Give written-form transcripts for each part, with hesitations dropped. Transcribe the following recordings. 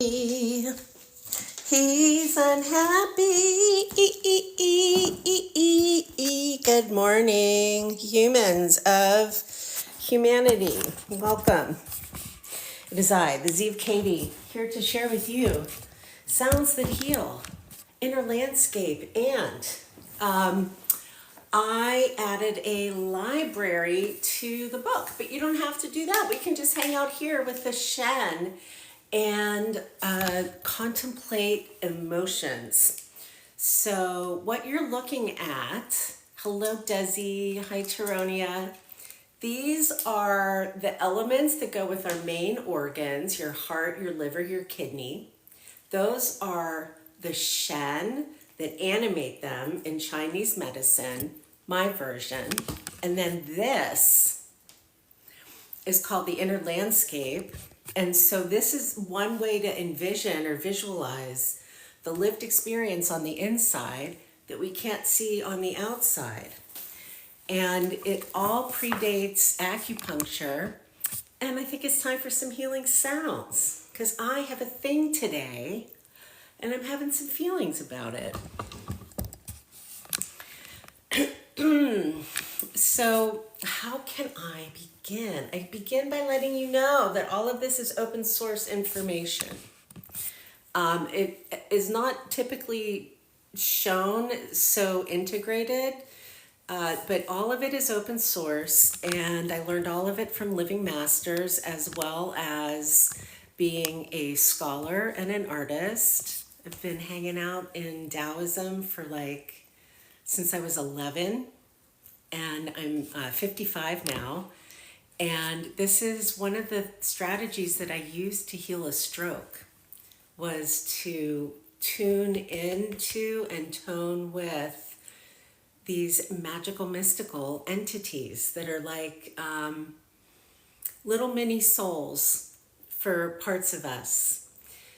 He's unhappy. Good morning, humans of humanity. Welcome. It is I, the Z of Katie, here to share with you sounds that heal, inner landscape, and I added a library to the book, but you don't have to do that. We can just hang out here with the Shen and contemplate emotions. So what you're looking at, hello Desi, hi Taronia, these are the elements that go with our main organs, your heart, your liver, your kidney. Those are the Shen that animate them in Chinese medicine, my version. And then this is called the inner landscape. And so this is one way to envision or visualize the lived experience on the inside that we can't see on the outside. And it all predates acupuncture. And I think it's time for some healing sounds because I have a thing today and I'm having some feelings about it. So how can I begin? I begin by letting you know that all of this is open source information. It is not typically shown so integrated, but all of it is open source, and I learned all of it from living masters as well as being a scholar and an artist. I've been hanging out in Taoism for since I was 11, and I'm 55 now. And this is one of the strategies that I used to heal a stroke, was to tune into and tone with these magical, mystical entities that are like little mini souls for parts of us.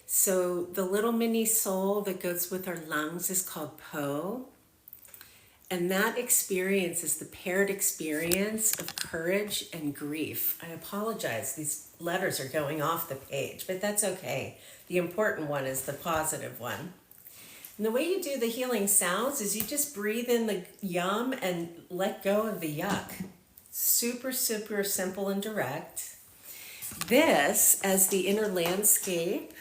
So the little mini soul that goes with our lungs is called Po. And that experience is the paired experience of courage and grief. I apologize, these letters are going off the page, but that's okay. The important one is the positive one. And the way you do the healing sounds is you just breathe in the yum and let go of the yuck. Super, super simple and direct. This, as the inner landscape,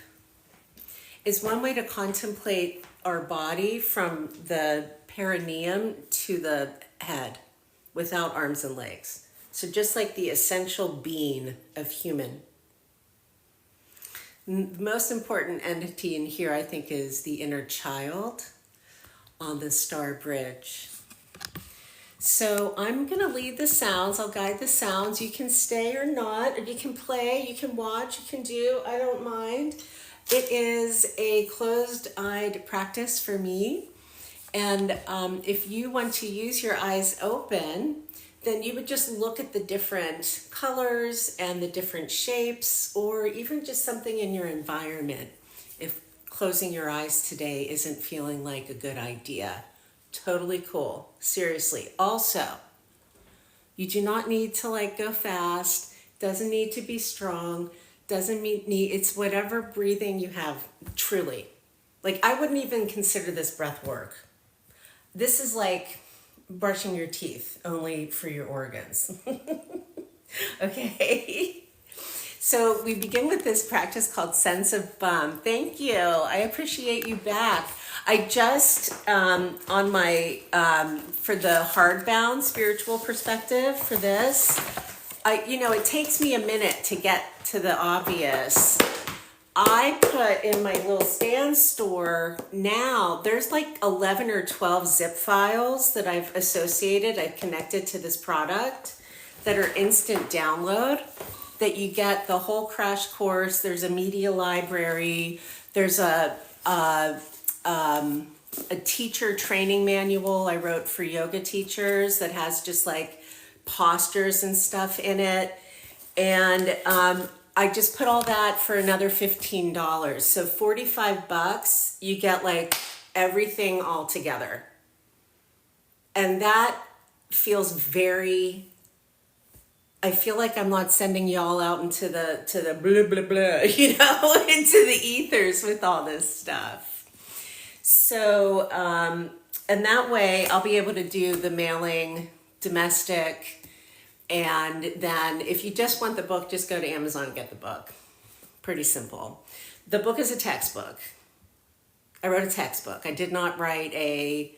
is one way to contemplate our body from the perineum to the head without arms and legs. So just like the essential being of human. The most important entity in here, I think, is the inner child on the star bridge. So I'm going to lead the sounds. I'll guide the sounds. You can stay or not, or you can play, you can watch, you can do. I don't mind. It is a closed-eyed practice for me. And if you want to use your eyes open, then you would just look at the different colors and the different shapes, or even just something in your environment if closing your eyes today isn't feeling like a good idea. Totally cool. Seriously. Also, you do not need to go fast. Doesn't need to be strong. Doesn't need, it's whatever breathing you have, truly. I wouldn't even consider this breath work. This is like brushing your teeth, only for your organs. Okay? So we begin with this practice called Sense of Bum. Thank you. I appreciate you back. I just, on my, for the hardbound spiritual perspective for this, it takes me a minute to get to the obvious. I put in my little stand store now, there's 11 or 12 zip files that I've connected to this product that are instant download, that you get the whole crash course. There's a media library. There's a teacher training manual I wrote for yoga teachers that has just postures and stuff in it. And I just put all that for another $15. So $45, you get everything all together. And that feels very I feel like I'm not sending y'all out into the blah blah blah, you know, into the ethers with all this stuff. So, and that way I'll be able to do the mailing, domestic, and then if you just want the book, just go to Amazon and get the book. Pretty simple. The book is a textbook. I wrote a textbook. I did not write a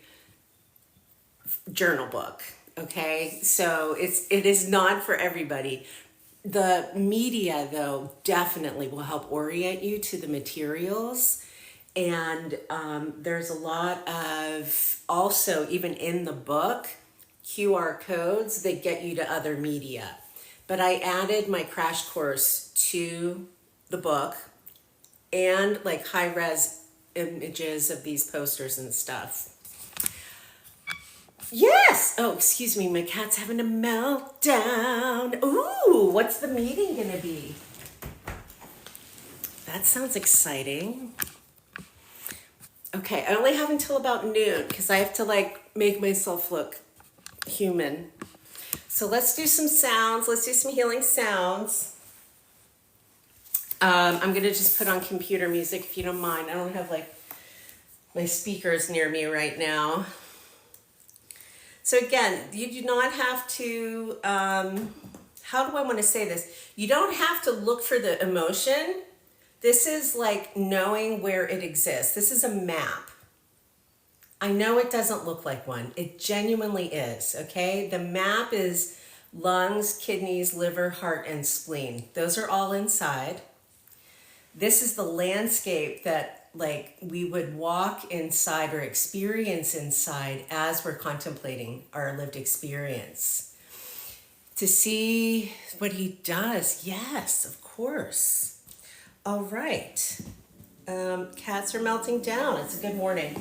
journal book. Okay, so it is not for everybody. The media, though, definitely will help orient you to the materials. And there's a lot of, also, even in the book, QR codes that get you to other media. But I added my crash course to the book and like high-res images of these posters and stuff. Yes! Oh, excuse me, my cat's having a meltdown. Ooh, what's the meeting gonna be? That sounds exciting. Okay, I only have until about noon because I have to like make myself look human. So let's do some sounds. Let's do some healing sounds. I'm gonna just put on computer music if you don't mind. I don't have like my speakers near me right now. So again, you do not have to, how do I want to say this? You don't have to look for the emotion. This is like knowing where it exists. This is a map. I know it doesn't look like one. It genuinely is, okay? The map is lungs, kidneys, liver, heart, and spleen. Those are all inside. This is the landscape that like we would walk inside or experience inside as we're contemplating our lived experience. To see what he does, yes, of course. All right. Cats are melting down. It's a good morning.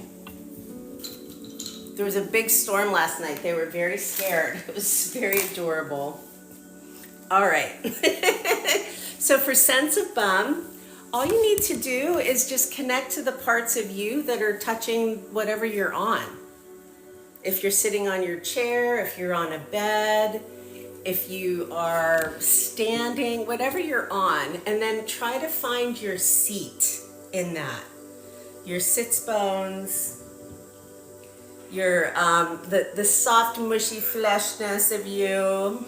There was a big storm last night. They were very scared. It was very adorable. All right. So for sense of bum, all you need to do is just connect to the parts of you that are touching whatever you're on. If you're sitting on your chair, if you're on a bed, if you are standing, whatever you're on, and then try to find your seat in that. Your sits bones, your the soft, mushy fleshness of you.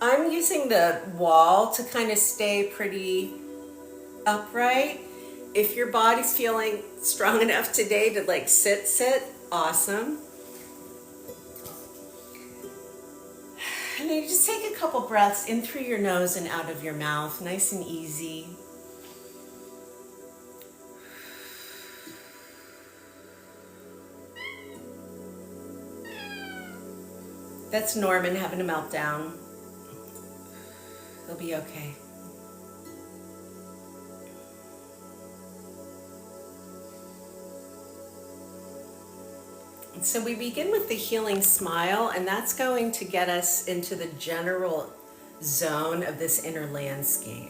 I'm using the wall to kind of stay pretty upright. If your body's feeling strong enough today to like sit, awesome. And then you just take a couple breaths in through your nose and out of your mouth, nice and easy. That's Norman having a meltdown. He'll be okay. So we begin with the healing smile, and that's going to get us into the general zone of this inner landscape.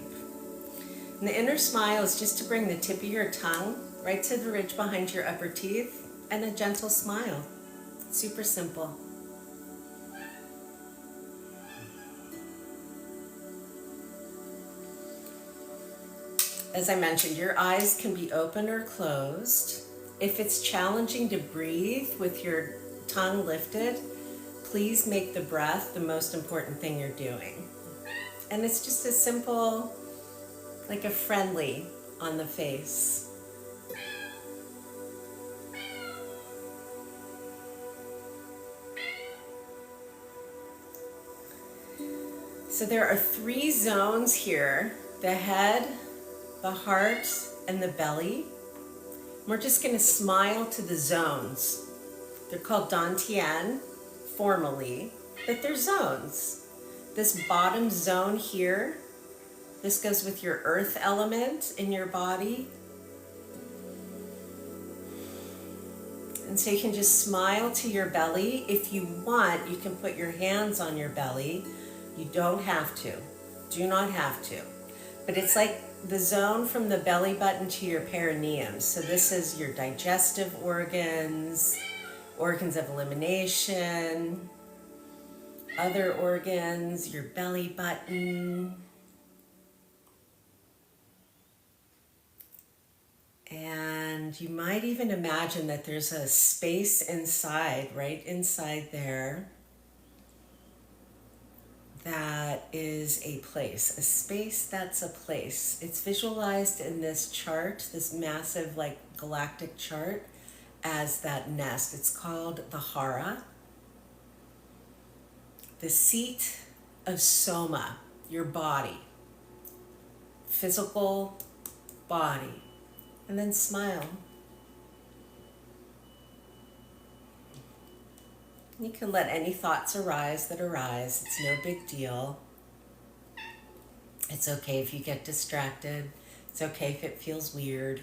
And the inner smile is just to bring the tip of your tongue right to the ridge behind your upper teeth and a gentle smile. Super simple. As I mentioned, your eyes can be open or closed. If it's challenging to breathe with your tongue lifted, please make the breath the most important thing you're doing. And it's just a simple, like a friendly on the face. So there are 3 zones here: the head, the heart, and the belly. We're just going to smile to the zones. They're called dantian formally, but they're zones. This bottom zone here, this goes with your earth element in your body. And so you can just smile to your belly. If you want, you can put your hands on your belly. You don't have to. Do not have to. But it's like the zone from the belly button to your perineum. So this is your digestive organs, organs of elimination, other organs, your belly button. And you might even imagine that there's a space inside, right inside there, that is a place, a space that's a place. It's visualized in this chart, this massive like galactic chart, as that nest. It's called the thorugh, the seat of soma, your body, physical body. And then smile. You can let any thoughts arise that arise. It's no big deal. It's okay if you get distracted. It's okay if it feels weird.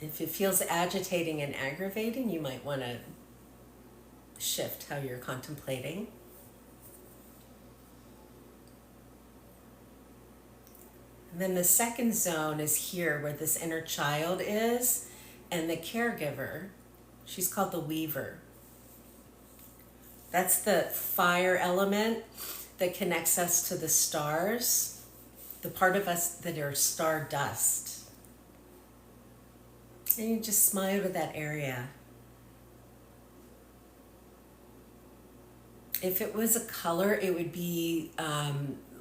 If it feels agitating and aggravating, you might want to shift how you're contemplating. And then the second zone is here where this inner child is, and the caregiver, she's called the weaver. That's the fire element that connects us to the stars, the part of us that are star dust. And you just smile to that area. If it was a color, it would be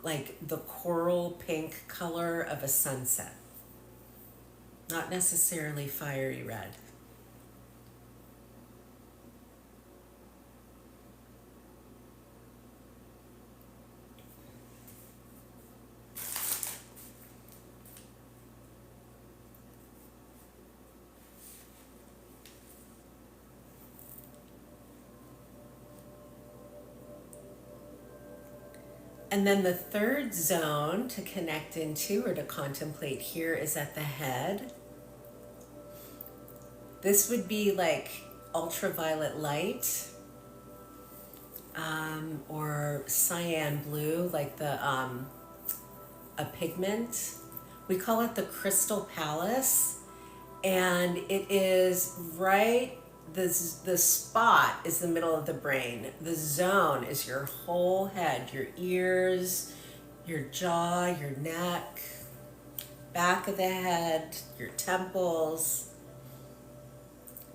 like the coral pink color of a sunset. Not necessarily fiery red. And then the third zone to connect into or to contemplate here is at the head. This would be like ultraviolet light, or cyan blue, like the a pigment. We call it the crystal palace, and it is right. The spot is the middle of the brain. The zone is your whole head, your ears, your jaw, your neck, back of the head, your temples,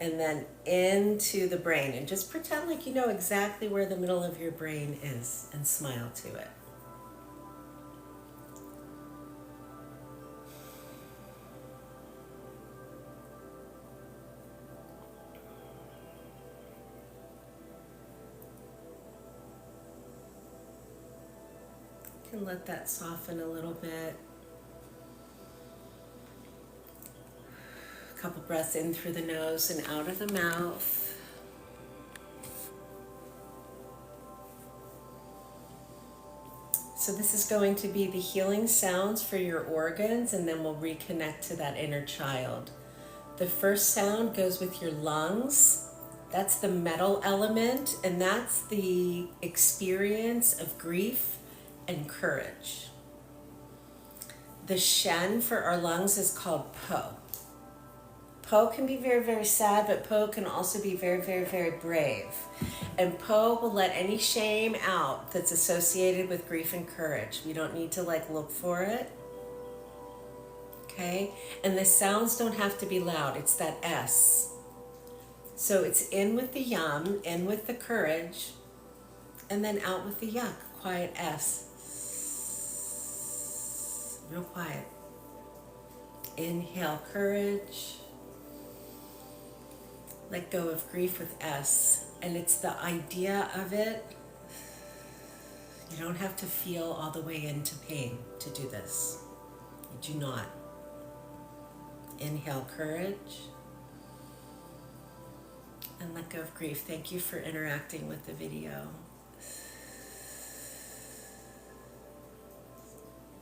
and then into the brain. And just pretend like you know exactly where the middle of your brain is and smile to it. And let that soften a little bit. A couple breaths in through the nose and out of the mouth. So this is going to be the healing sounds for your organs, and then we'll reconnect to that inner child. The first sound goes with your lungs. That's the metal element, and that's the experience of grief and courage. The Shen for our lungs is called Po. Po can be very, very sad, but Po can also be very, very, very brave. And Po will let any shame out that's associated with grief and courage. We don't need to look for it. Okay? And the sounds don't have to be loud. It's that S. So it's in with the yum, in with the courage, and then out with the yuck. Quiet S. Real quiet. Inhale, courage. Let go of grief with S. And it's the idea of it. You don't have to feel all the way into pain to do this. You do not. Inhale, courage. And let go of grief. Thank you for interacting with the video.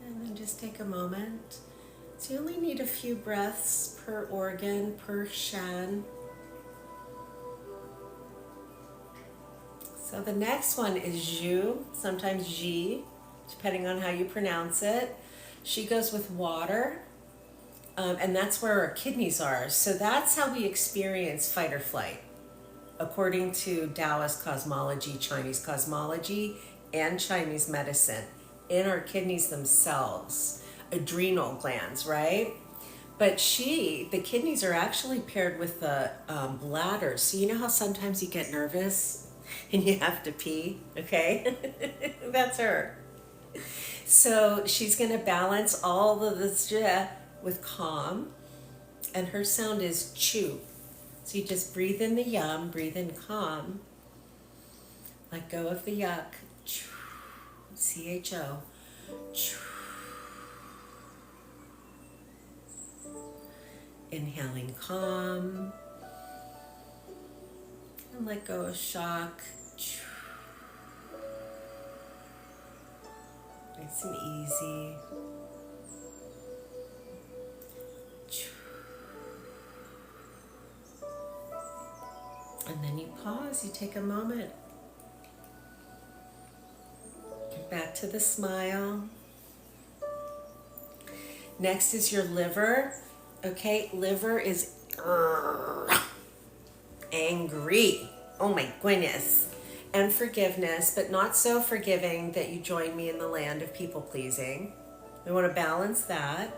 And then just take a moment. So you only need a few breaths per organ, per Shen. So the next one is Zhu, sometimes Ji, depending on how you pronounce it. She goes with water, and that's where our kidneys are. So that's how we experience fight or flight. according to Taoist cosmology, Chinese cosmology, and Chinese medicine, in our kidneys themselves, adrenal glands, right? But the kidneys are actually paired with the bladder. So you know how sometimes you get nervous and you have to pee, okay? That's her. So she's going to balance all of this with calm. And her sound is chew. So you just breathe in the yum, breathe in calm. Let go of the yuck. CHO. Inhaling calm. And let go of shock. Nice and easy. And then you pause, you take a moment. Get back to the smile. Next is your liver. Okay, liver is angry. Oh my goodness. And forgiveness, but not so forgiving that you join me in the land of people pleasing. We want to balance that.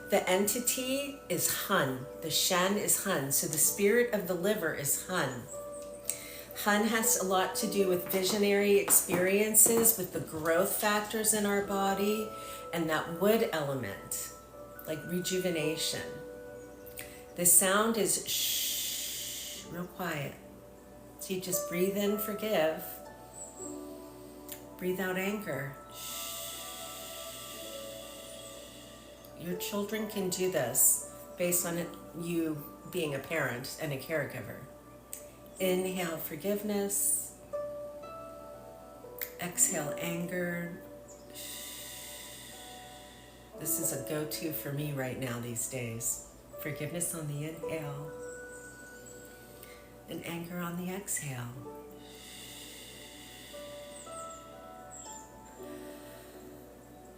The entity is Hun. The Shen is Hun. So the spirit of the liver is Hun. Hun has a lot to do with visionary experiences, with the growth factors in our body, and that wood element, like rejuvenation. The sound is shh, real quiet. So you just breathe in, forgive. Breathe out anger. Your children can do this based on you being a parent and a caregiver. Inhale forgiveness. Exhale anger. This is a go-to for me right now these days. Forgiveness on the inhale and anger on the exhale.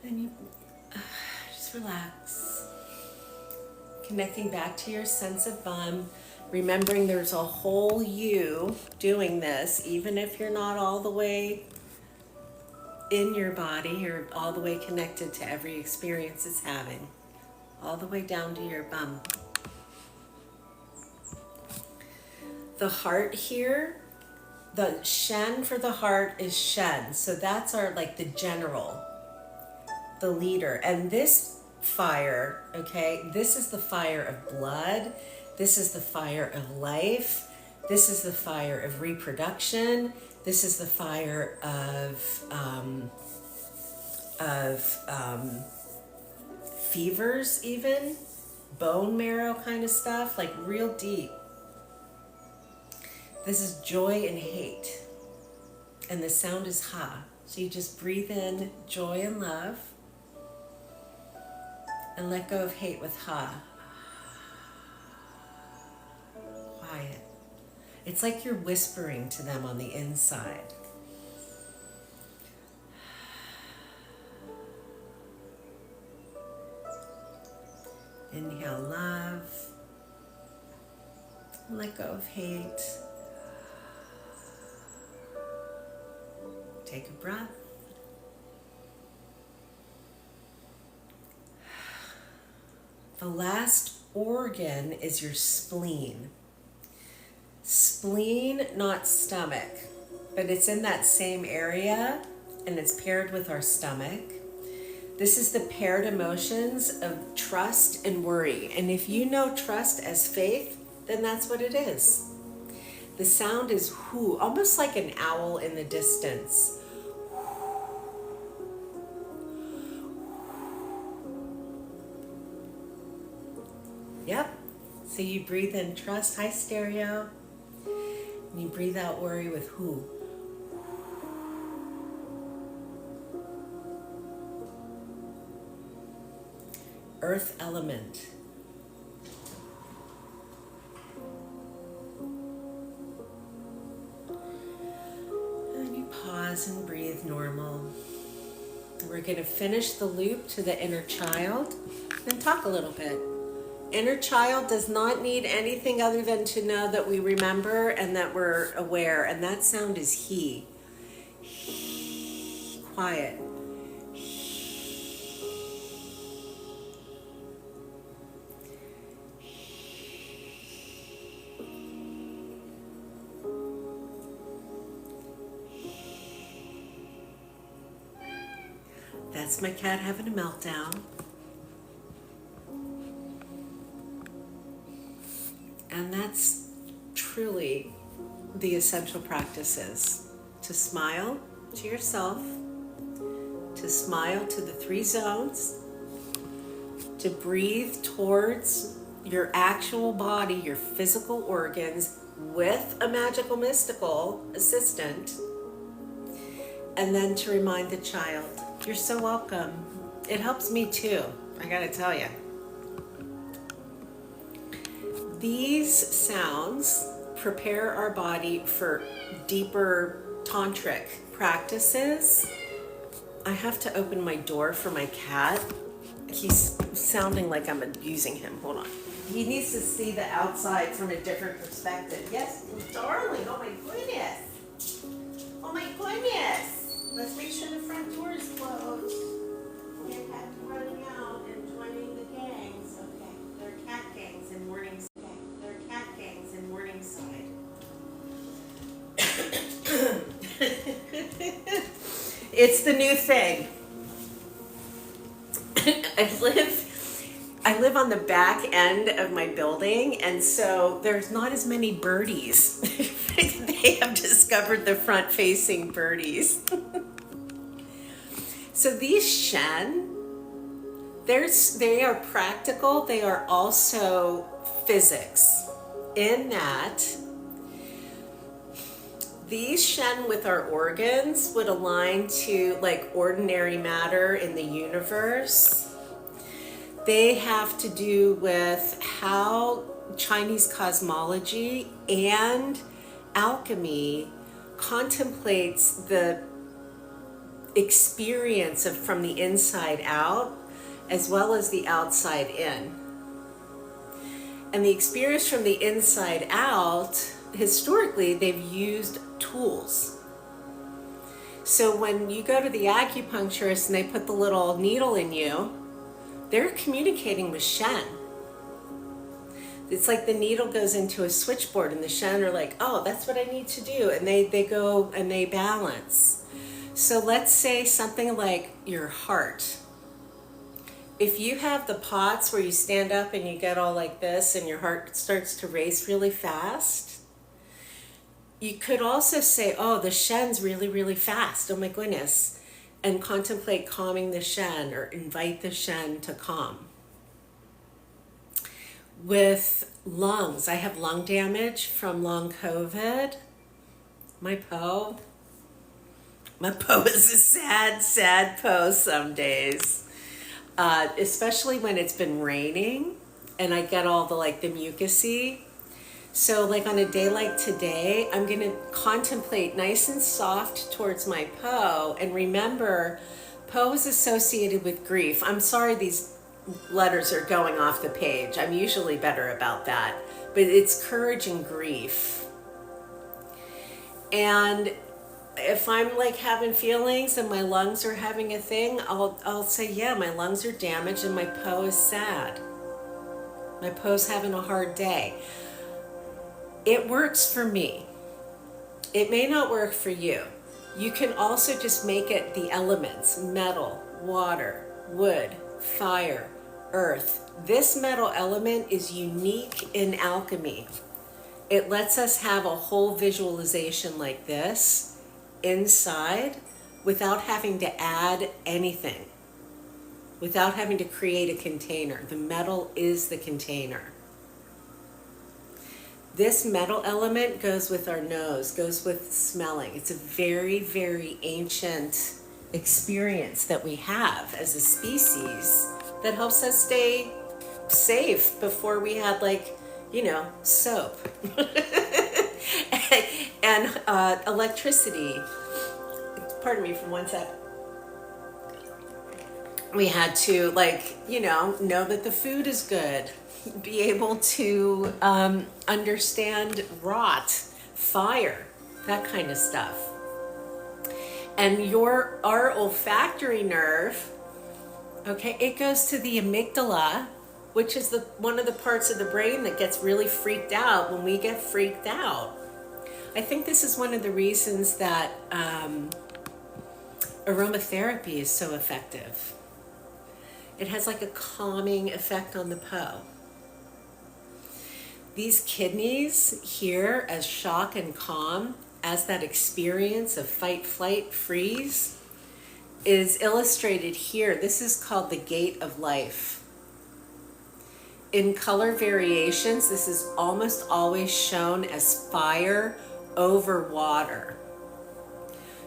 And you relax. Connecting back to your sense of remembering there's a whole you doing this, even if you're not all the way in your body, you're all the way connected to every experience it's having, all the way down to your bum. The heart here, the Shen for the heart is Shen, so that's our, like, the general, the leader. And this fire, okay, this is the fire of blood, this is the fire of life, this is the fire of reproduction, this is the fire of fevers, even bone marrow kind of stuff, like real deep. This is joy and hate, and the sound is ha. So you just breathe in joy and love, and let go of hate with ha. Quiet. It's like you're whispering to them on the inside. Inhale love. Let go of hate. Take a breath. The last organ is your spleen. Spleen, not stomach, but it's in that same area and it's paired with our stomach. This is the paired emotions of trust and worry. And if you know trust as faith, then that's what it is. The sound is whoo, almost like an owl in the distance. Yep. So you breathe in trust, hi stereo, and you breathe out worry with who. Earth element. And you pause and breathe normal. We're going to finish the loop to the inner child and talk a little bit. Inner child does not need anything other than to know that we remember and that we're aware. And that sound is he. Quiet. That's my cat having a meltdown. And that's truly the essential practices. To smile to yourself, to smile to the 3 zones, to breathe towards your actual body, your physical organs, with a magical mystical assistant, and then to remind the child, you're so welcome. It helps me too, I gotta tell you. These sounds prepare our body for deeper tantric practices. I have to open my door for my cat. He's sounding like I'm abusing him. Hold on. He needs to see the outside from a different perspective. Yes, darling. Oh my goodness. Oh my goodness. Let's make sure the front door is closed. Get back to running out and joining the gangs. Okay. There are cat gangs in Morningside. Okay. There are cat gangs in Morningside. It's the new thing. I live on the back end of my building, and so there's not as many birdies. They have discovered the front-facing birdies. So these Shen, they are practical. They are also physics, in that these Shen with our organs would align to like ordinary matter in the universe. They have to do with how Chinese cosmology and alchemy contemplates the experience of from the inside out as well as the outside in. And the experience from the inside out, historically, they've used tools. So when you go to the acupuncturist and they put the little needle in you, they're communicating with Shen. It's like the needle goes into a switchboard and the Shen are like, oh, that's what I need to do. And they go and they balance. So let's say something like your heart. If you have the POTS where you stand up and you get all like this and your heart starts to race really fast, you could also say, oh, the Shen's really, really fast. Oh my goodness. And contemplate calming the Shen or invite the Shen to calm. With lungs, I have lung damage from long COVID. My Po is a sad, sad Po some days. Especially when it's been raining and I get all the the mucusy. So like on a day like today, I'm going to contemplate nice and soft towards my Po and remember Po is associated with grief. I'm sorry these letters are going off the page. I'm usually better about that, but it's courage and grief. And if I'm like having feelings and my lungs are having a thing, I'll say, yeah, my lungs are damaged and my Po is sad. My Po's having a hard day. It works for me. It may not work for you. You can also just make it the elements: metal, water, wood, fire, earth. This metal element is unique in alchemy. It lets us have a whole visualization like this inside without having to add anything, without having to create a container. The metal is the container. This metal element goes with our nose, goes with smelling. It's a very, very ancient experience that we have as a species that helps us stay safe before we had soap and electricity. Pardon me for 1 sec. We had to know that the food is good. be able to understand rot, fire, that kind of stuff. And our olfactory nerve, okay, it goes to the amygdala, which is one of the parts of the brain that gets really freaked out when we get freaked out. I think this is one of the reasons that aromatherapy is so effective. It has like a calming effect on the Po. These kidneys here as shock and calm, as that experience of fight, flight, freeze, is illustrated here. This is called the gate of life. In color variations, this is almost always shown as fire over water.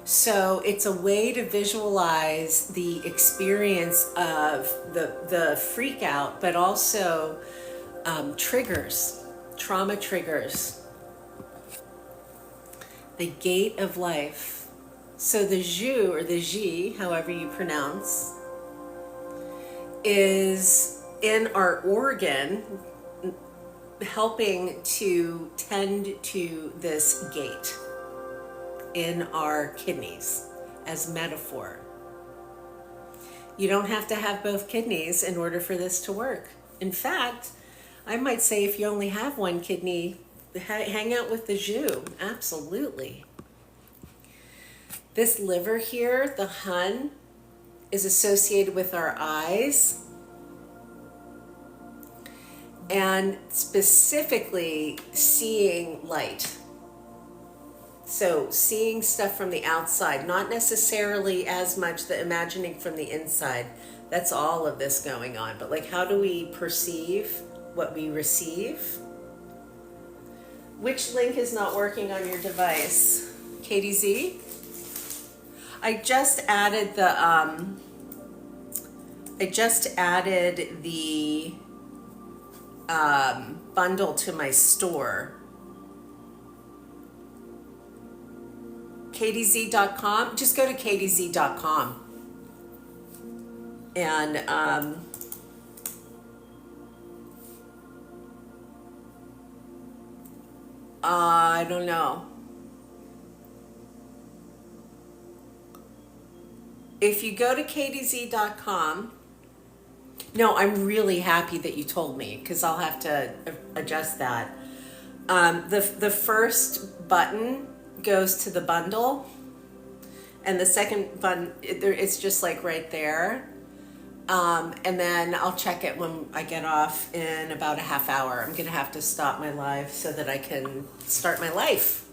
So it's a way to visualize the experience of the freak out, but also triggers, trauma triggers. The gate of life. So the Zhu, or the Ji, however you pronounce, is in our organ, helping to tend to this gate in our kidneys as metaphor. You don't have to have both kidneys in order for this to work. In fact, I might say if you only have one kidney, hang out with the Zhu, absolutely. This liver here, the Hun, is associated with our eyes, and specifically seeing light. So seeing stuff from the outside, not necessarily as much the imagining from the inside. That's all of this going on. But like, how do we perceive what we receive? Which link is not working on your device? KDZ? I just added the bundle to my store. KDZ.com, just go to KDZ.com. And I don't know. If you go to KDZ.com, no, I'm really happy that you told me, because I'll have to adjust that. The first button goes to the bundle, and the second button, it's just like right there. And then I'll check it when I get off in about a half hour. I'm going to have to stop my live so that I can start my life.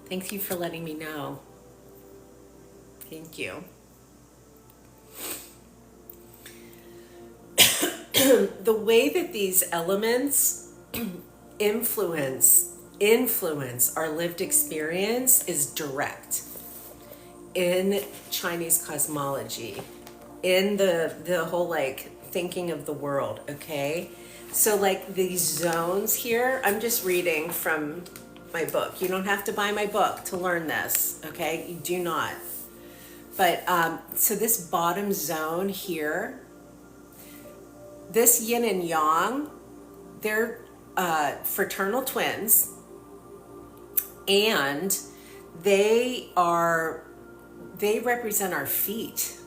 Thank you for letting me know. Thank you. The way that these elements influence our lived experience is direct in Chinese cosmology, in the whole like thinking of the world. Okay, so like these zones here, I'm just reading from my book. You don't have to buy my book to learn this. Okay, you do not. But so this bottom zone here, this yin and yang, they're fraternal twins, and they represent our feet.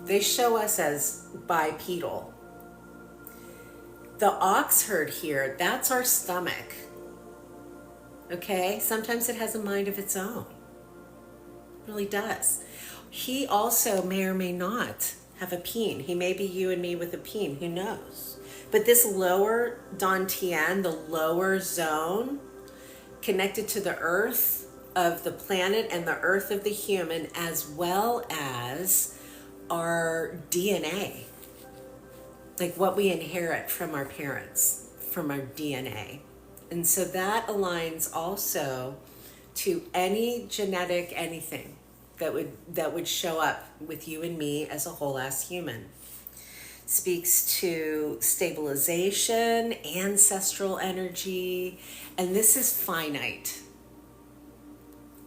They show us as bipedal. The ox herd here, that's our stomach. Okay, sometimes it has a mind of its own. It really does. He also may or may not have a peen. He may be you and me with a peen, who knows? But this lower dantian, the lower zone, connected to the earth of the planet and the earth of the human, as well as our DNA, like what we inherit from our parents, from our DNA. And so that aligns also to any genetic anything that would show up with you and me as a whole ass human. Speaks to stabilization, ancestral energy, and this is finite.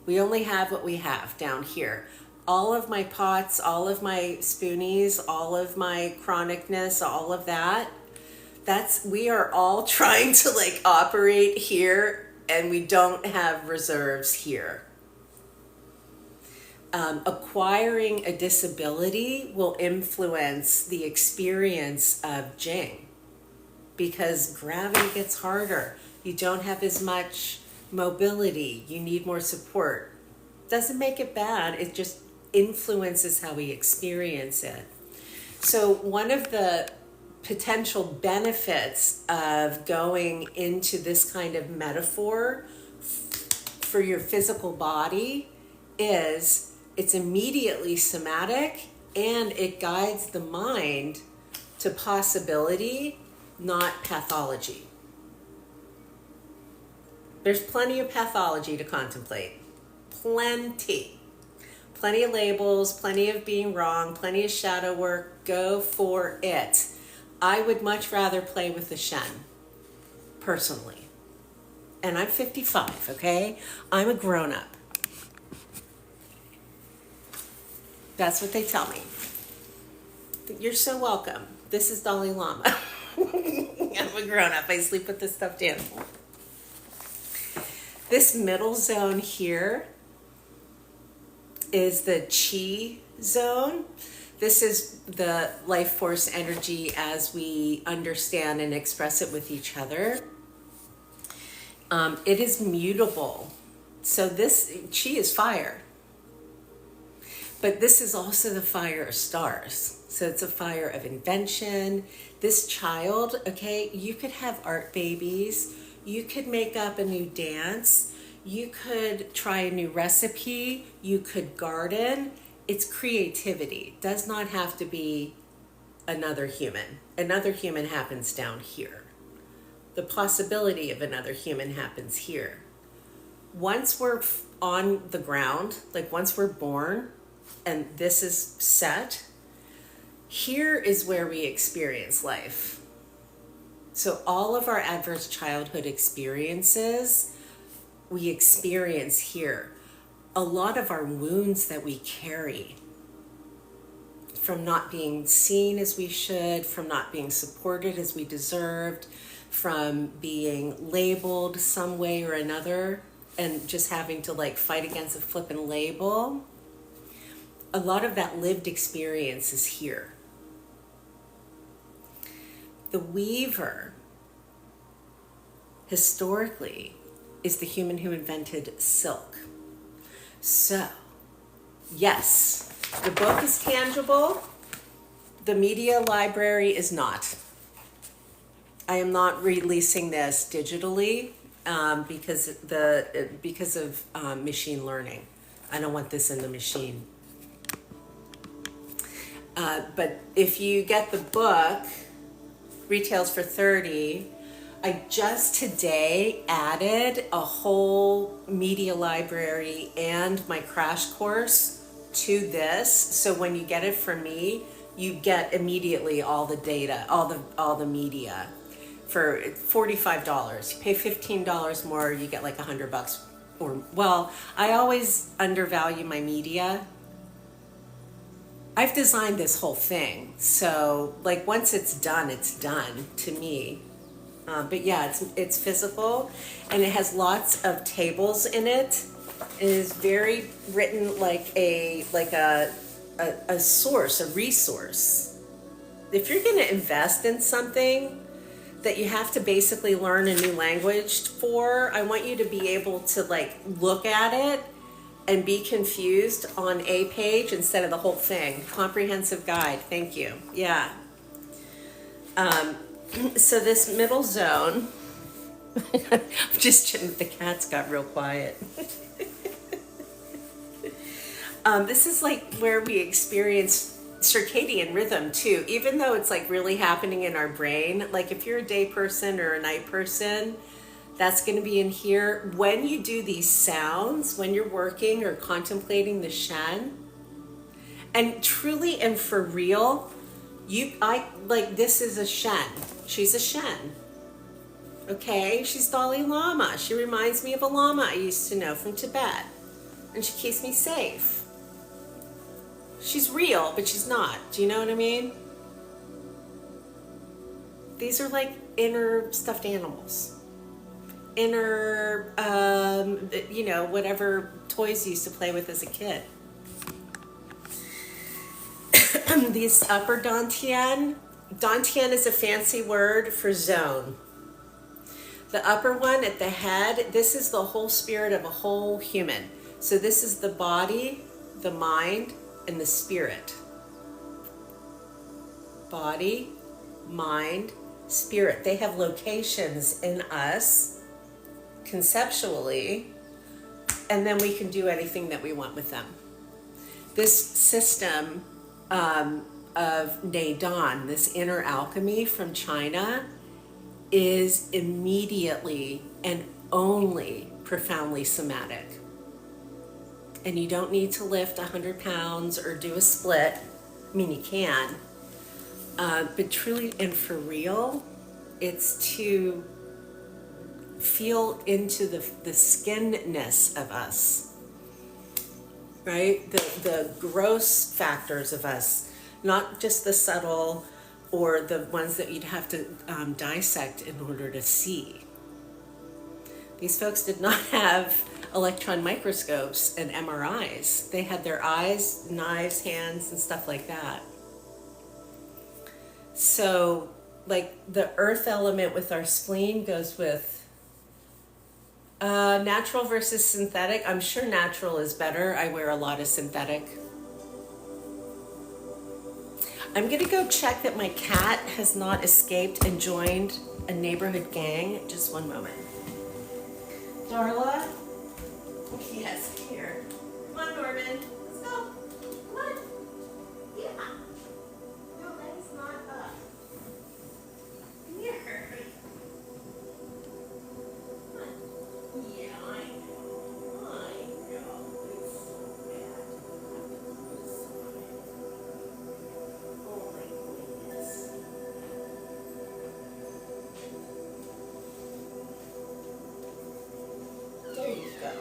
We only have what we have down here. all of my POTS, all of my spoonies, all of my chronicness, all of that, we are all trying to like operate here, and we don't have reserves here. Acquiring a disability will influence the experience of Jing, because gravity gets harder. You don't have as much mobility. You need more support. Doesn't make it bad. It just influences how we experience it. So one of the potential benefits of going into this kind of metaphor for your physical body is it's immediately somatic, and it guides the mind to possibility, not pathology. There's plenty of pathology to contemplate. Plenty of labels, plenty of being wrong, plenty of shadow work. Go for it. I would much rather play with the Shen, personally. And I'm 55, okay? I'm a grown-up. That's what they tell me. You're so welcome. This is Dalai Lama. I'm a grown-up. I sleep with this stuffed animal. This middle zone here is the chi zone. This is the life force energy as we understand and express it with each other. It is mutable. So this chi is fire. But this is also the fire of stars. So it's a fire of invention. This child, okay, you could have art babies. You could make up a new dance. You could try a new recipe. You could garden. It's creativity. It does not have to be another human. Another human happens down here. The possibility of another human happens here. Once we're on the ground, like once we're born and this is set, here is where we experience life. So all of our adverse childhood experiences, we experience here. A lot of our wounds that we carry from not being seen as we should, from not being supported as we deserved, from being labeled some way or another, and just having to like fight against a flippin' label. A lot of that lived experience is here. The weaver, historically, is the human who invented silk. So, yes, the book is tangible. The media library is not. I am not releasing this digitally because of machine learning. I don't want this in the machine. But if you get the book, retails for $30. I just today added a whole media library and my crash course to this. So when you get it from me, you get immediately all the data, all the media for $45. You pay $15 more, you get like $100 or, well, I always undervalue my media. I've designed this whole thing. So like once it's done to me. But yeah, it's physical, and it has lots of tables in it. It is very written like a source, a resource. If you're going to invest in something that you have to basically learn a new language for, I want you to be able to like look at it and be confused on a page instead of the whole thing. Comprehensive guide. Thank you. Yeah. So this middle zone, the cats got real quiet. This is like where we experience circadian rhythm too, even though it's like really happening in our brain. Like if you're a day person or a night person, that's going to be in here. When you do these sounds, when you're working or contemplating the Shen, and truly and for real, this is a Shen. She's a Shen. Okay, she's Dalai Lama. She reminds me of a Lama I used to know from Tibet. And she keeps me safe. She's real, but she's not. Do you know what I mean? These are like inner stuffed animals. Inner, you know, whatever toys you used to play with as a kid. These upper dantian. Dantian is a fancy word for zone. The upper one at the head, this is the whole spirit of a whole human. So this is the body, the mind, and the spirit. Body, mind, spirit. They have locations in us conceptually, and then we can do anything that we want with them. This system of Neidan, this inner alchemy from China, is immediately and only profoundly somatic. And you don't need to lift 100 pounds or do a split. I mean, you can. But truly and for real, it's to feel into the skinness of us, right? The gross factors of us, not just the subtle or the ones that you'd have to dissect in order to see. These folks did not have electron microscopes and MRIs. They had their eyes, knives, hands, and stuff like that. So, like the earth element with our spleen goes with natural versus synthetic. I'm sure natural is better. I wear a lot of synthetic. I'm gonna go check that my cat has not escaped and joined a neighborhood gang. Just one moment. Darla? Yes, here. Come on, Norman. Let's go. Come on. Yeah. No, that is not up. Come here. Come on. Yeah, I know. I know. It's so bad. Oh my goodness. There you go.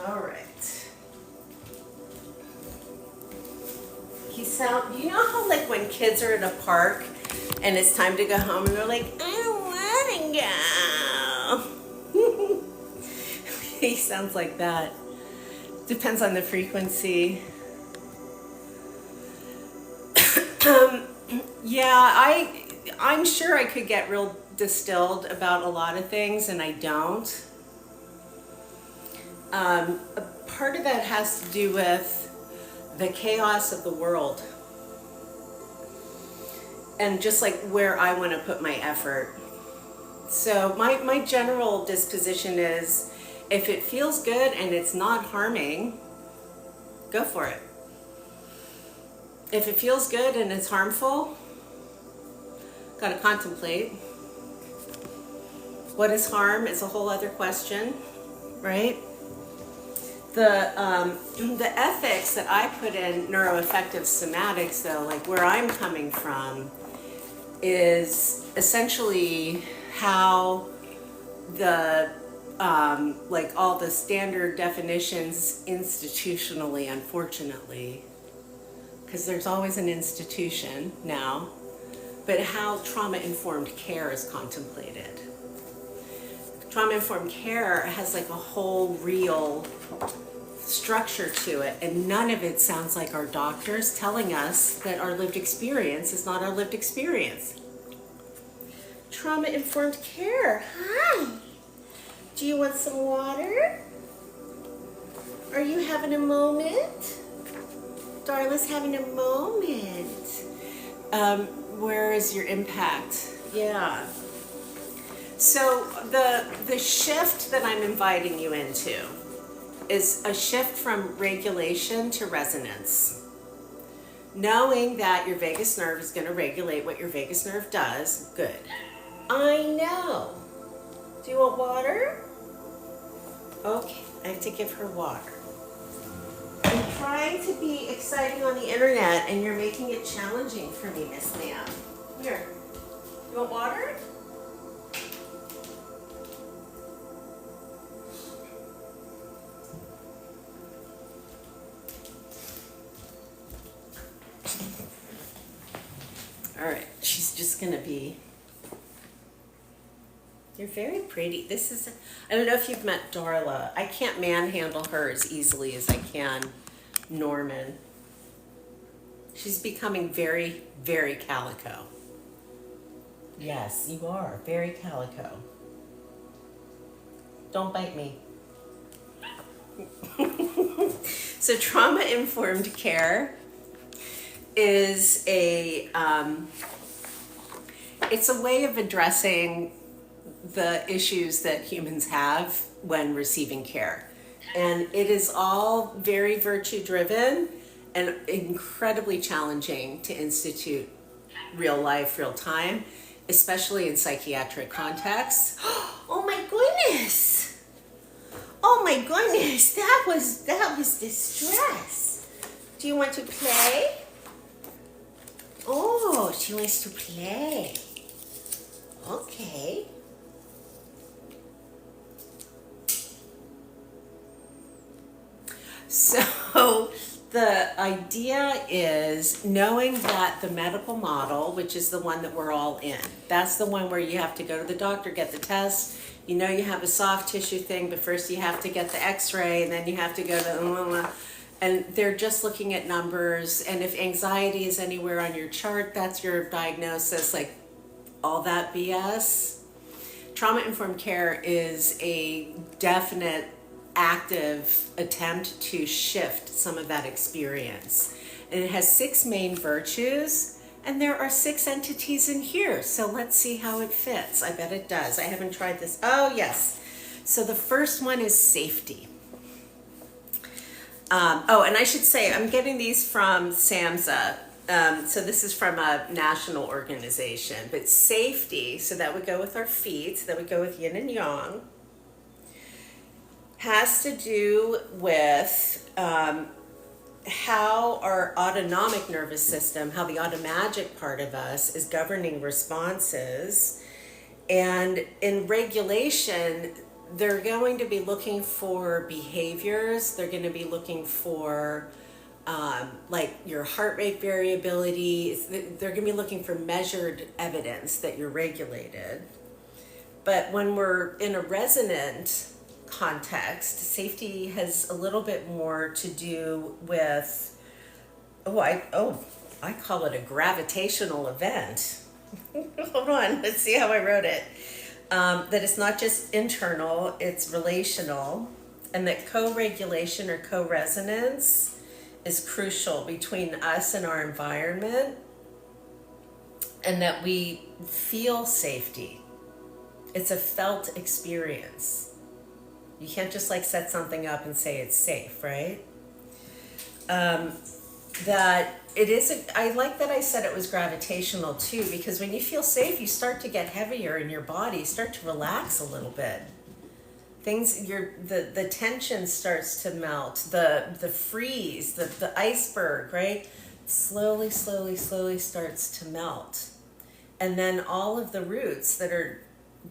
All right. You know how like when kids are at a park and it's time to go home and they're like, I don't want to go. He sounds like that. Depends on the frequency. Yeah, I'm sure I could get real distilled about a lot of things, and I don't. A part of that has to do with the chaos of the world and just like where I want to put my effort. So my general disposition is, if it feels good and it's not harming, go for it. If it feels good and it's harmful, gotta contemplate. What is harm is a whole other question, right? The ethics that I put in Neuroaffective Somatics, though, like where I'm coming from, is essentially how the like all the standard definitions institutionally, unfortunately, because there's always an institution now, but how trauma-informed care is contemplated. Trauma-informed care has like a whole real structure to it, and none of it sounds like our doctors telling us that our lived experience is not our lived experience. Trauma-informed care. Hi. Do you want some water? Are you having a moment? Darla's having a moment. Where is your impact? Yeah. So the shift that I'm inviting you into is a shift from regulation to resonance. Knowing that your vagus nerve is going to regulate what your vagus nerve does, good. I know. Do you want water? Okay, I have to give her water. I'm trying to be exciting on the internet and you're making it challenging for me, Miss Ma'am. Here, you want water? All right, she's just gonna be, you're very pretty. This is, I don't know if you've met Darla. I can't manhandle her as easily as I can Norman. She's becoming very, very calico. Yes, you are very calico. Don't bite me. So trauma-informed care is it's a way of addressing the issues that humans have when receiving care. And it is all very virtue driven and incredibly challenging to institute real life, real time, especially in psychiatric contexts. Oh my goodness! Oh my goodness, that was distress. Do you want to play? Oh, she wants to play. Okay. So the idea is knowing that the medical model, which is the one that we're all in, that's the one where you have to go to the doctor, get the test. You know you have a soft tissue thing, but first you have to get the x-ray, and then you have to go to, and they're just looking at numbers. And if anxiety is anywhere on your chart, that's your diagnosis, like all that BS. Trauma-informed care is a definite active attempt to shift some of that experience. And it has 6 main virtues, and there are 6 entities in here. So let's see how it fits. I bet it does. I haven't tried this. Oh, yes. So the first one is safety. Oh, and I should say, I'm getting these from SAMHSA. So this is from a national organization. But safety, so that would go with our feet, so that would go with yin and yang, has to do with how our autonomic nervous system, how the automagic part of us is governing responses. And in regulation, they're going to be looking for behaviors. They're going to be looking for like your heart rate variability. They're going to be looking for measured evidence that you're regulated. But when we're in a resonant context, safety has a little bit more to do with, I call it a gravitational event. Hold on, let's see how I wrote it. That it's not just internal, it's relational, and that co-regulation or co-resonance is crucial between us and our environment, and that we feel safety. It's a felt experience. You can't just like set something up and say it's safe, right? That it is, I like that I said it was gravitational too, because when you feel safe, you start to get heavier in your body, you start to relax a little bit. The tension starts to melt, the freeze, the iceberg, right? Slowly starts to melt. And then all of the roots that are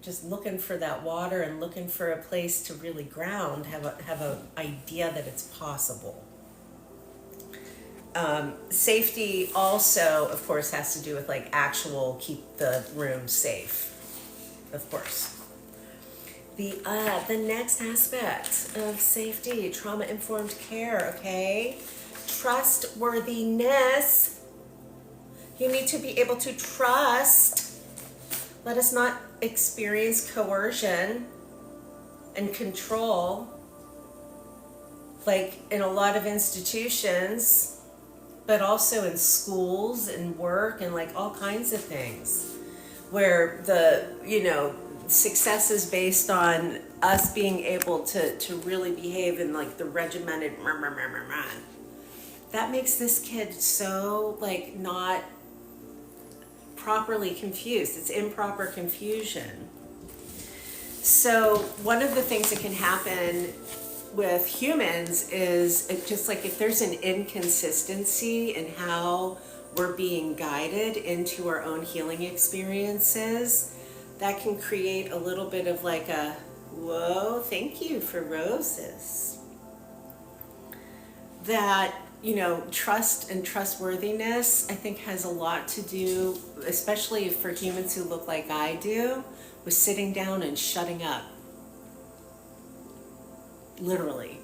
just looking for that water and looking for a place to really ground have a idea that it's possible. Safety also, of course, has to do with like actual keep the room safe, of course. The next aspect of safety, trauma-informed care, okay? Trustworthiness. You need to be able to trust. Let us not experience coercion and control like in a lot of institutions, but also in schools and work and like all kinds of things where the, success is based on us being able to really behave in like the regimented that makes this kid so like not properly confused. It's improper confusion. So one of the things that can happen with humans is just like if there's an inconsistency in how we're being guided into our own healing experiences, that can create a little bit of like a, whoa, thank you for roses. That you know, trust and trustworthiness, I think, has a lot to do, especially for humans who look like I do, with sitting down and shutting up. Literally.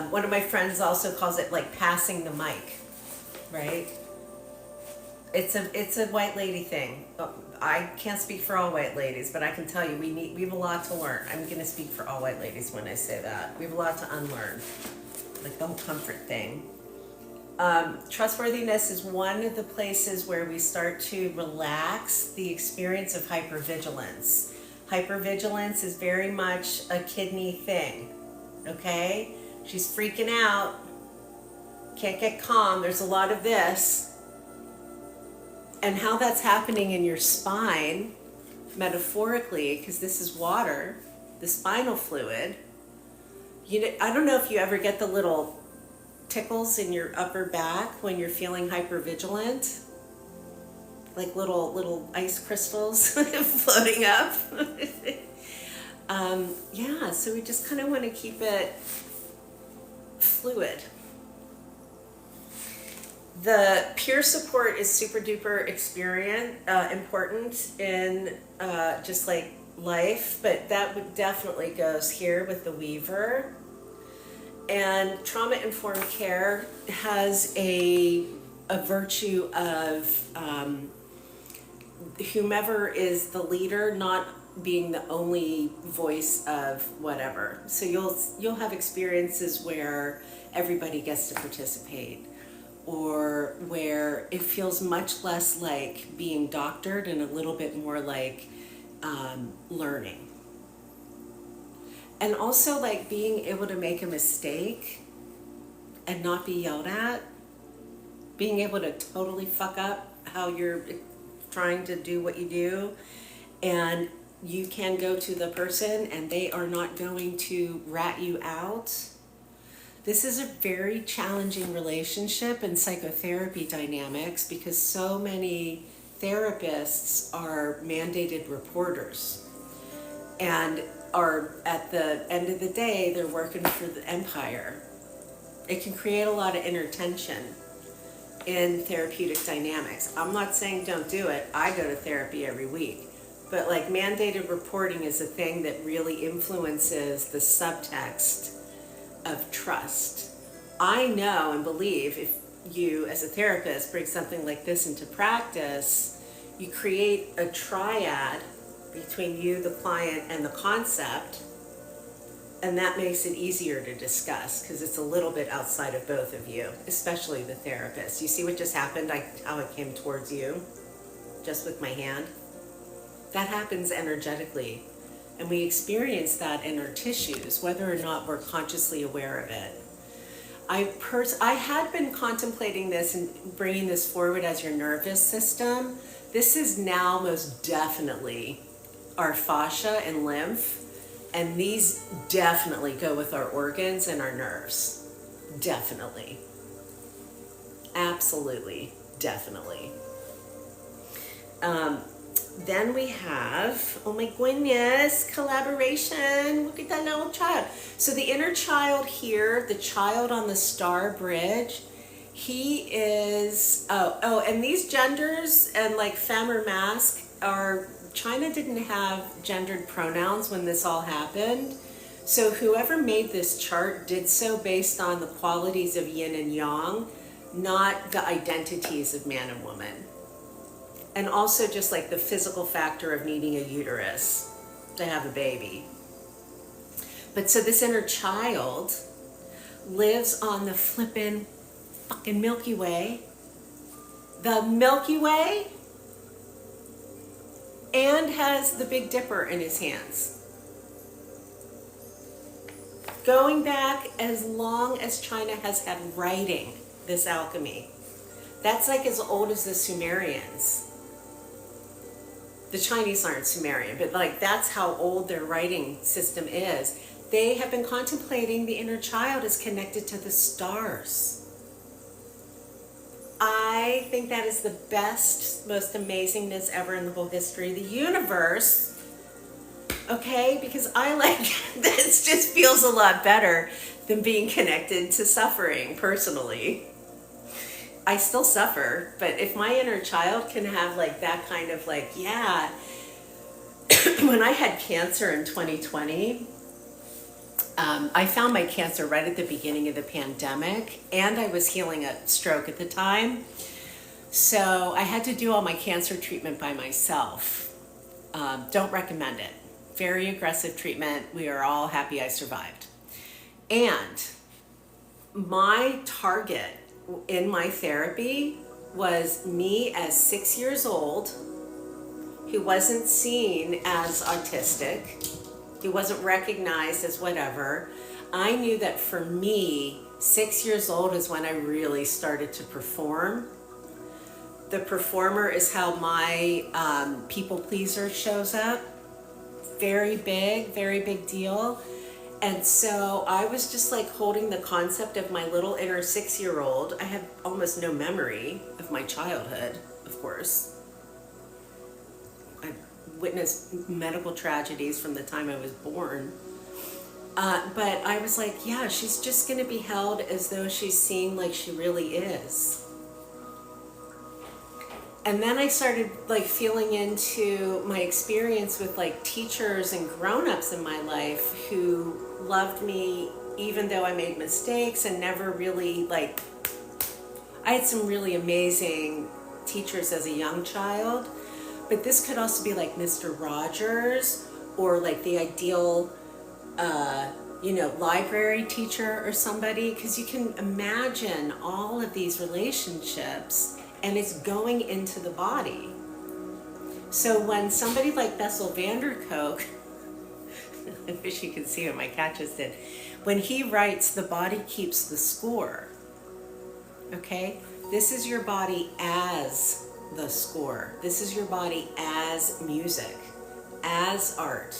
One of my friends also calls it like passing the mic, right? It's a white lady thing. I can't speak for all white ladies, but I can tell you we have a lot to learn. I'm going to speak for all white ladies when I say that. We have a lot to unlearn, like the whole comfort thing. Trustworthiness is one of the places where we start to relax the experience of hypervigilance. Hypervigilance is very much a kidney thing, okay? She's freaking out, can't get calm, there's a lot of this. And how that's happening in your spine, metaphorically, because this is water, the spinal fluid. I don't know if you ever get the little tickles in your upper back when you're feeling hypervigilant, like little ice crystals floating up. Yeah, so we just kind of want to keep it fluid. The peer support is super duper important in just like life, but that definitely goes here with the Weaver. And trauma-informed care has a virtue of whomever is the leader not being the only voice of whatever. So you'll have experiences where everybody gets to participate, or where it feels much less like being doctored and a little bit more like learning. And also like being able to make a mistake and not be yelled at, being able to totally fuck up how you're trying to do what you do, and you can go to the person and they are not going to rat you out. This is a very challenging relationship in psychotherapy dynamics because so many therapists are mandated reporters and are, at the end of the day, they're working for the empire. It can create a lot of inner tension in therapeutic dynamics. I'm not saying don't do it. I go to therapy every week. But like mandated reporting is a thing that really influences the subtext of trust. I know and believe if you as a therapist bring something like this into practice, you create a triad between you, the client, and the concept, and that makes it easier to discuss because it's a little bit outside of both of you, especially the therapist. You see what just happened, how it came towards you, just with my hand? That happens energetically, and we experience that in our tissues, whether or not we're consciously aware of it. I had been contemplating this and bringing this forward as your nervous system. This is now most definitely our fascia and lymph, and these definitely go with our organs and our nerves. Definitely. Absolutely. Definitely. Then we have, oh my goodness, collaboration. Look at that little child. So the inner child here, the child on the star bridge, he is, and these genders and like femme or masc are, China didn't have gendered pronouns when this all happened. So whoever made this chart did so based on the qualities of yin and yang, not the identities of man and woman. And also just like the physical factor of needing a uterus to have a baby. But so this inner child lives on the flippin' fucking Milky Way. The Milky Way, and has the Big Dipper in his hands. Going back as long as China has had writing, this alchemy. That's like as old as the Sumerians. The Chinese aren't Sumerian, but like that's how old their writing system is. They have been contemplating the inner child as connected to the stars. I think that is the best, most amazingness ever in the whole history of the universe. Okay, because I like this just feels a lot better than being connected to suffering personally. I still suffer, but if my inner child can have like that kind of like, yeah, when I had cancer in 2020, I found my cancer right at the beginning of the pandemic, and I was healing a stroke at the time. So I had to do all my cancer treatment by myself. Don't recommend it. Very aggressive treatment. We are all happy I survived. And my target in my therapy was me as 6 years old, who wasn't seen as autistic, who wasn't recognized as whatever. I knew that for me, 6 years old is when I really started to perform. The performer is how my people pleaser shows up. Very big deal. And so I was just like holding the concept of my little inner 6-year-old. I have almost no memory of my childhood, of course. I witnessed medical tragedies from the time I was born. But I was like, yeah, she's just going to be held as though she's seen like she really is. And then I started like feeling into my experience with like teachers and grown-ups in my life who loved me even though I made mistakes and never really like, I had some really amazing teachers as a young child, but this could also be like Mr. Rogers or like the ideal, library teacher or somebody, because you can imagine all of these relationships and it's going into the body. So when somebody like Bessel van der Kolk, I wish you could see what my cat just did, when he writes, the body keeps the score, okay? This is your body as the score. This is your body as music, as art.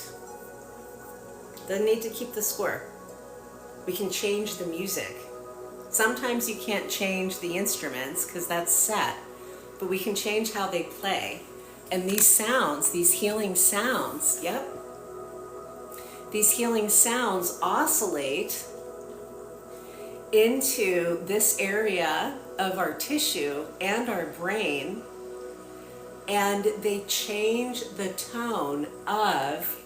Doesn't need to keep the score. We can change the music. Sometimes you can't change the instruments because that's set, but we can change how they play. And these sounds, these healing sounds, these healing sounds oscillate into this area of our tissue and our brain, and they change the tone of,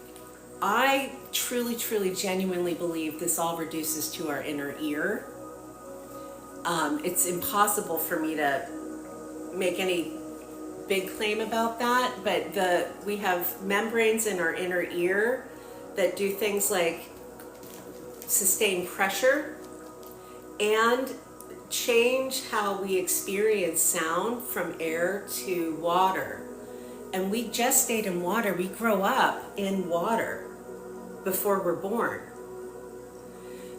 I truly, genuinely believe this all reduces to our inner ear. It's impossible for me to make any big claim about that, but we have membranes in our inner ear that do things like sustain pressure and change how we experience sound from air to water. And we gestate in water, we grow up in water before we're born.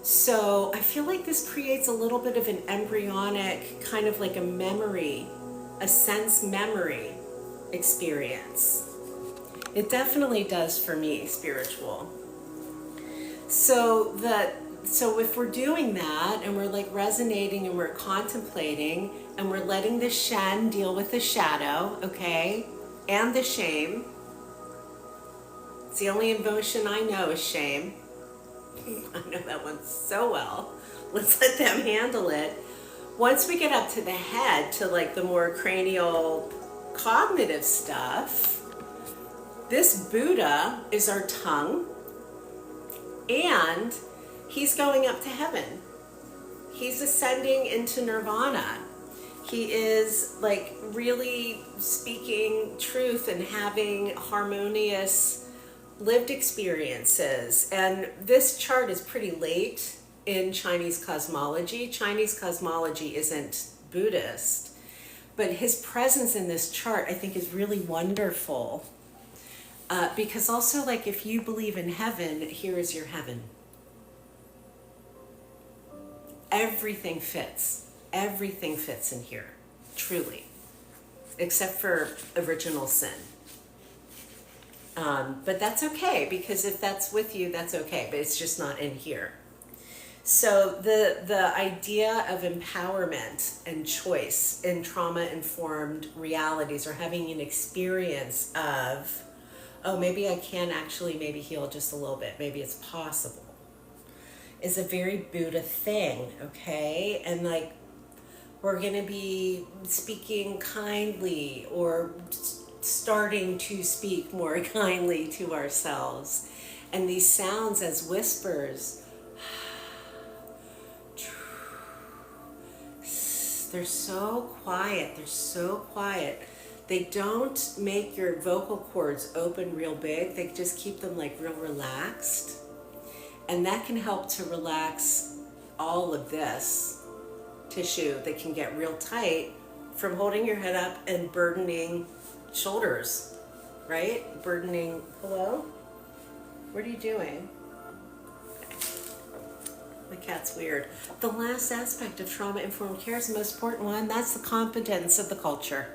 So I feel like this creates a little bit of an embryonic, kind of like a memory, a sense memory experience. It definitely does for me, spiritual. So if we're doing that and we're like resonating and we're contemplating and we're letting the Shen deal with the shadow, okay, and the shame. It's the only emotion I know is shame. I know that one so well. Let's let them handle it. Once we get up to the head, to like the more cranial cognitive stuff, this Buddha is our tongue, and he's going up to heaven. He's ascending into nirvana. He is like really speaking truth and having harmonious lived experiences. And this chart is pretty late in Chinese cosmology. Chinese cosmology isn't Buddhist, but his presence in this chart I think is really wonderful, because also like if you believe in heaven, here is your heaven. Everything fits in here, truly, except for original sin. But that's okay, because if that's with you, that's okay, but it's just not in here. So the idea of empowerment and choice in trauma-informed realities, or having an experience of oh, maybe I can actually maybe heal just a little bit. Maybe it's possible. Is a very Buddha thing, okay? And like, we're going to be speaking kindly or starting to speak more kindly to ourselves. And these sounds as whispers, they're so quiet. They're so quiet. They don't make your vocal cords open real big. They just keep them like real relaxed. And that can help to relax all of this tissue that can get real tight from holding your head up and burdening shoulders, right? Burdening, hello? What are you doing? The cat's weird. The last aspect of trauma-informed care is the most important one. That's the competence of the culture.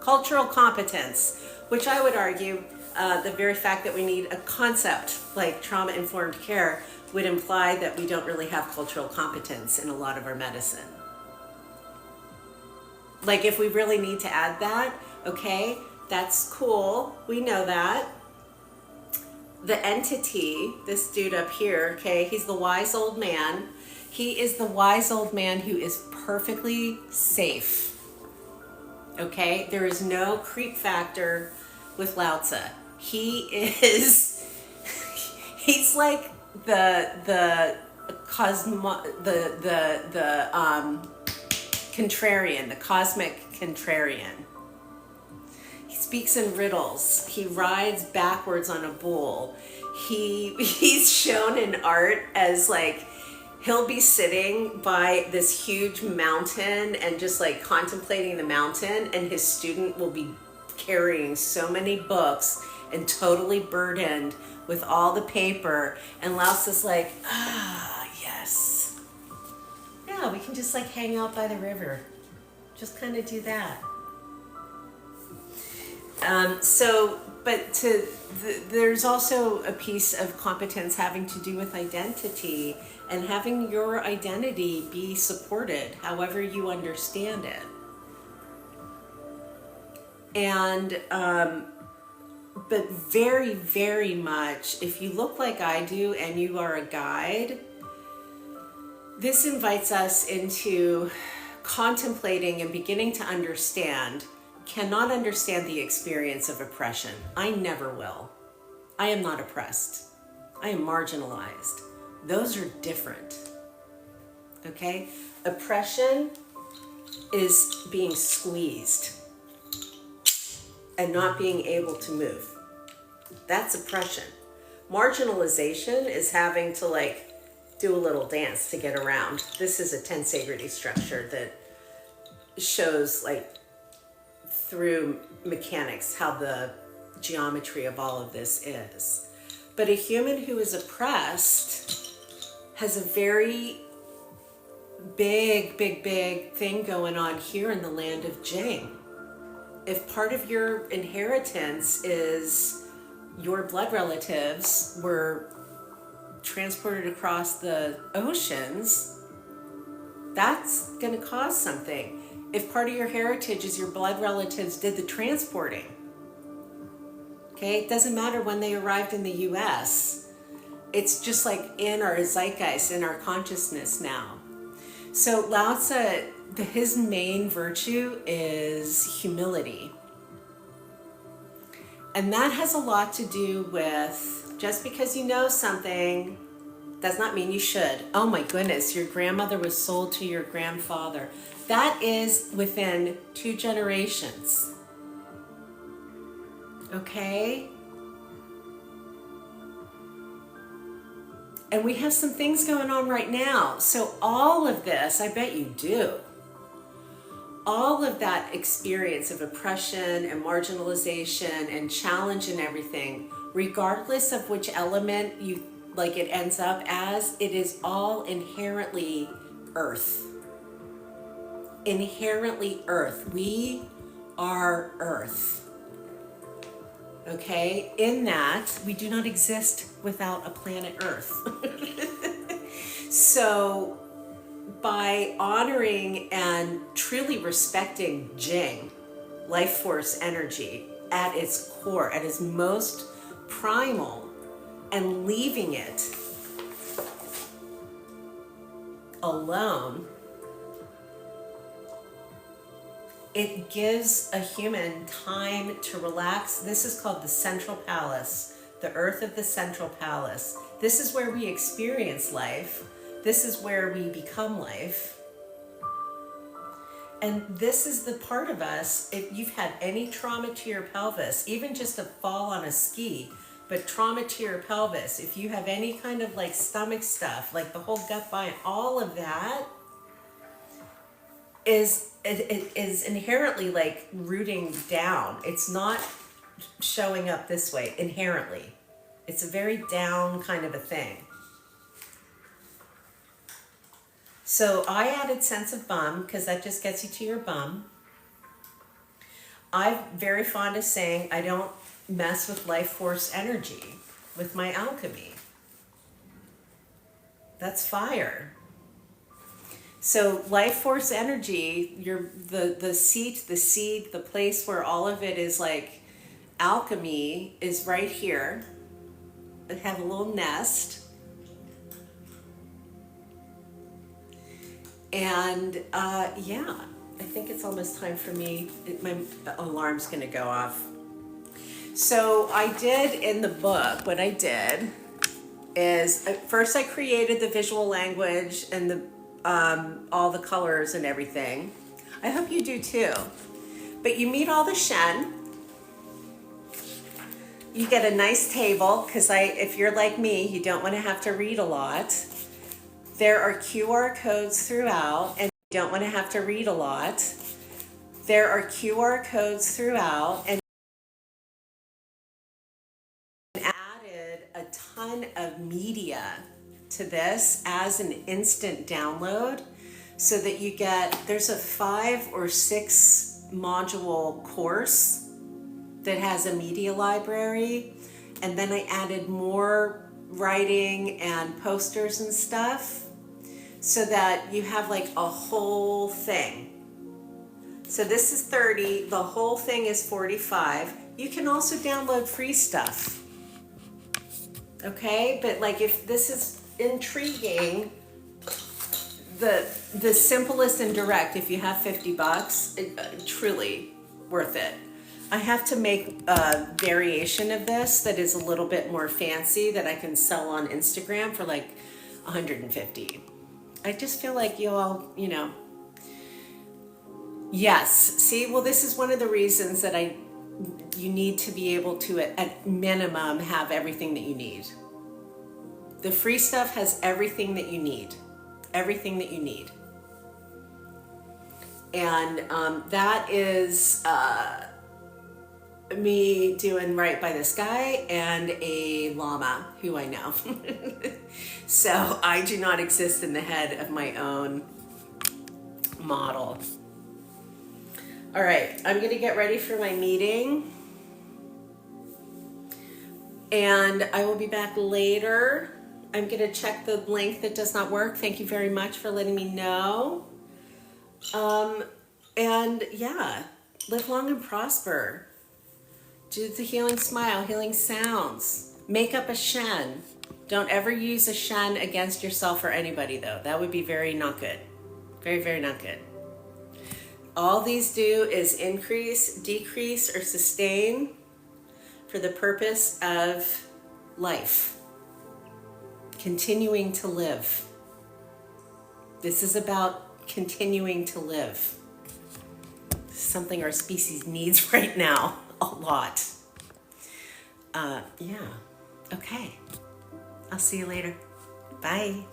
Cultural competence, which I would argue the very fact that we need a concept like trauma-informed care would imply that we don't really have cultural competence in a lot of our medicine. Like if we really need to add that, okay, that's cool. We know that. The entity, this dude up here, okay, he's the wise old man. He is the wise old man who is perfectly safe. Okay, there is no creep factor with Lao Tzu. He's like the contrarian, the cosmic contrarian. He speaks in riddles. He rides backwards on a bull. He's shown in art as like, he'll be sitting by this huge mountain and just like contemplating the mountain, and his student will be carrying so many books and totally burdened with all the paper, and Laos is like, yes. Yeah, we can just like hang out by the river. Just kind of do that. There's also a piece of competence having to do with identity and having your identity be supported however you understand it. And, but very, very much, if you look like I do and you are a guide, this invites us into contemplating and beginning to understand. Cannot understand the experience of oppression. I never will. I am not oppressed. I am marginalized. Those are different. Okay? Oppression is being squeezed and not being able to move. That's oppression. Marginalization is having to like do a little dance to get around. This is a tensegrity structure that shows like through mechanics how the geometry of all of this is. But a human who is oppressed has a very big thing going on here in the land of Jing. If part of your inheritance is your blood relatives were transported across the oceans, that's going to cause something. If part of your heritage is your blood relatives did the transporting, okay, it doesn't matter when they arrived in the US. It's just like in our zeitgeist, in our consciousness now. So Lao Tzu, his main virtue is humility. And that has a lot to do with just because you know something does not mean you should. Oh my goodness, your grandmother was sold to your grandfather. That is within 2 generations. Okay? And we have some things going on right now. So all of this, I bet you do. All of that experience of oppression and marginalization and challenge and everything, regardless of which element you like it ends up as, it is all inherently earth. Inherently earth. We are earth. Okay? In that, we do not exist without a planet Earth. So, by honoring and truly respecting Jing, life force energy, at its core, at its most primal, and leaving it alone, it gives a human time to relax. This is called the central palace, the earth of the central palace. This is where we experience life. This is where we become life. And this is the part of us, if you've had any trauma to your pelvis, even just a fall on a ski, but trauma to your pelvis, if you have any kind of like stomach stuff, like the whole gut bind, all of that is inherently like rooting down. It's not showing up this way inherently. It's a very down kind of a thing. So I added sense of bum because that just gets you to your bum. I'm very fond of saying I don't mess with life force energy with my alchemy. That's fire. So life force energy, the seat, the seed, the place where all of it is like alchemy is right here. I have a little nest. And yeah, I think it's almost time for me. My alarm's gonna go off. So I did in the book, what I did is first I created the visual language and the all the colors and everything. I hope you do too. But you meet all the Shen. You get a nice table because if you're like me, you don't want to have to read a lot. There are QR codes throughout, and you don't want to have to read a lot. There are QR codes throughout, and added a ton of media to this as an instant download so that you get, there's a 5 or 6 module course that has a media library, and then I added more writing and posters and stuff so that you have like a whole thing. So this is 30, the whole thing is 45. You can also download free stuff. Okay, but like if this is intriguing, the simplest and direct, if you have $50, truly worth it. I have to make a variation of this that is a little bit more fancy that I can sell on Instagram for like 150. I just feel like you all, yes. See, well, this is one of the reasons that you need to be able to, at minimum, have everything that you need. The free stuff has everything that you need. Everything that you need. And that is me doing right by this guy and a llama who I know. So I do not exist in the head of my own model. All right, I'm going to get ready for my meeting. And I will be back later. I'm going to check the link that does not work. Thank you very much for letting me know. And yeah, live long and prosper. Do the healing smile, healing sounds. Make up a Shen. Don't ever use a Shen against yourself or anybody though. That would be very not good. Very, very not good. All these do is increase, decrease, or sustain for the purpose of life. Continuing to live. This is about continuing to live. This is something our species needs right now. A lot. Yeah. Okay. I'll see you later. Bye.